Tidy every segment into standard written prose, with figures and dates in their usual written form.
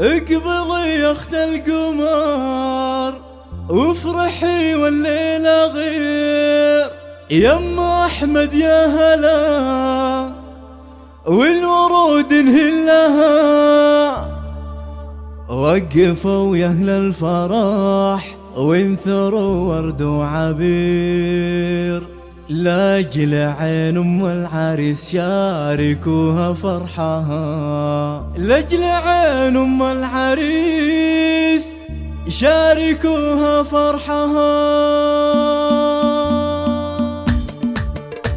اقبلي يا اخت القمر وافرحي والليلة غير، يا ام احمد يا هلا والورود نهلها. وقفوا يا اهل الفرح وانثروا ورد وعبير، لاجل عين ام العريس شاركوها فرحها، لاجل عين ام العريس شاركوها فرحها.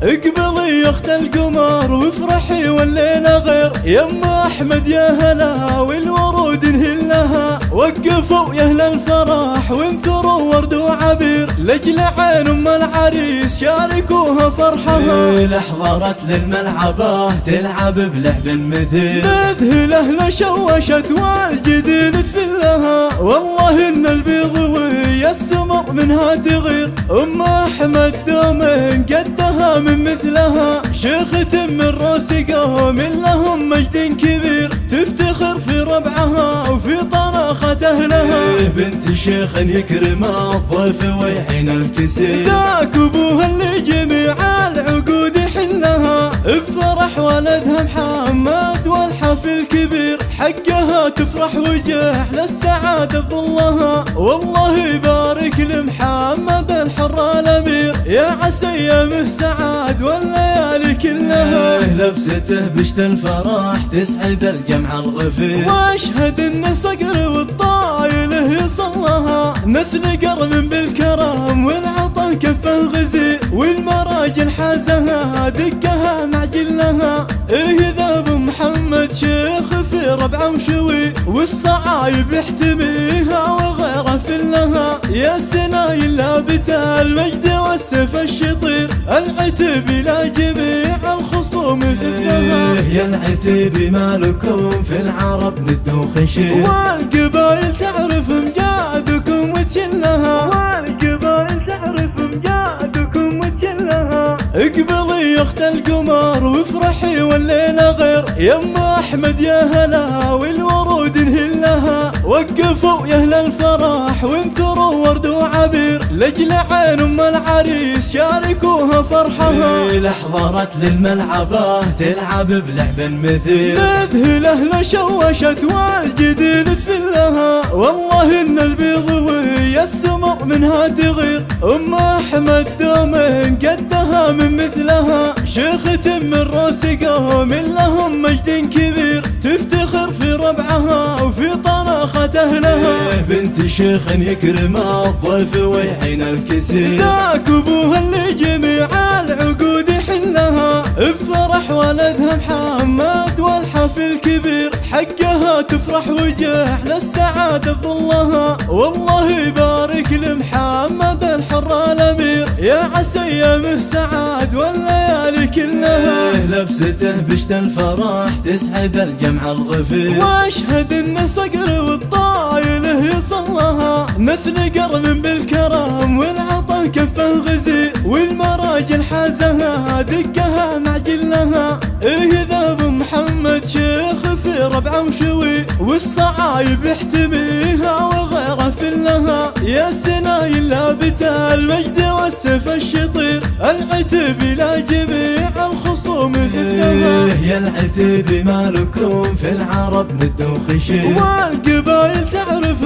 اقبلي يا اخت القمر وافرحي والليلة غير، يا ام احمد يا هلا والورود نهلها. وقفوا يا اهل الفرح وانثروا ورد وعبير، لاجل عين ام العريس شاركوها فرحها. احضرت للملعبة تلعب بلعب مثير، مذهل اهل شوشت والجديد تفلها. والله ان البيض وهي السمر منها تغير، ام احمد دومين قدها من مثلها. شيخة من روس قوم لهم مجد كبير، تفتخر في ربعها وفي طناخة اهلها. بنت شيخ يكرم الضيف ويعين الكسير، ذاك ابوها اللي جميع العقود يحلها. بفرح ولدها محمد والحفل كبير، حقها تفرح وجه للسعادة تظلها. والله يبارك لمحمد الحر الامير، يا عسى يامه سعاد والليالي كلها. لبسته بشت الفرح تسعد الجمع الغفير، واشهد ان صقر والطايله يصلها. نسل قرن بالكرم والعطا كفه غزير، والمراجل حازها دقها معجلها. ايه ذاب محمد شيخ في ربعه وشوي، والصعايب يحتميها وغيره فلها. يا سنايل لابت المجد والسيف الشطير، العتب الى جميع الخصوم ثبتها. يا العتب مالكم في العرب ند وخشير، والقبائل تعرف امجادكم وتجلها. والقبائل تعرف امجادكم وتجلها. اقبلي يا اخت القمر وافرحي والليلة غير، يا ام احمد يا هلا والورود نهلها. وقفوا يا اهل الفرح وانثروا ورد وعبير، لاجل عين ام العريس شاركوها فرحها. احضرت للملعبة تلعب بلعب مثير، مذهل اهل شوشت والجديد تفلها. والله ان البيض وهي السمر منها تغير، ام احمد دومين قدها من مثلها. شيخة من روس قوم لهم مجد كبير، تفتخر في ربعها وفي طناخة اهلها. بنت شيخ يكرم الضيف ويعين الكسير، ذاك ابوها اللي جميع العقود يحلها. بفرح ولدها محمد والحفل كبير، حقها تفرح وجه للسعادة تظلها. والله يبارك لمحمد الحر الامير، يا عسى يامه سعاد والليالي كلها. لبسته بشت الفرح تسعد الجمع الغفير، واشهد ان صقر والطايله يصلها. نسل قرن بالكرم والعطا كفه غزير، والمراجل حازها دقها معجلها. ايه ذاب محمد شيخ في ربعه وشوي، والصعايب يحتميها وغيره فلها. يا سنايل لابت المجد والسيف الشطير، العتب الى جميع الخصوم ثبتها. يا العتب مالكم في العرب ند وخشير، والقبائل تعرف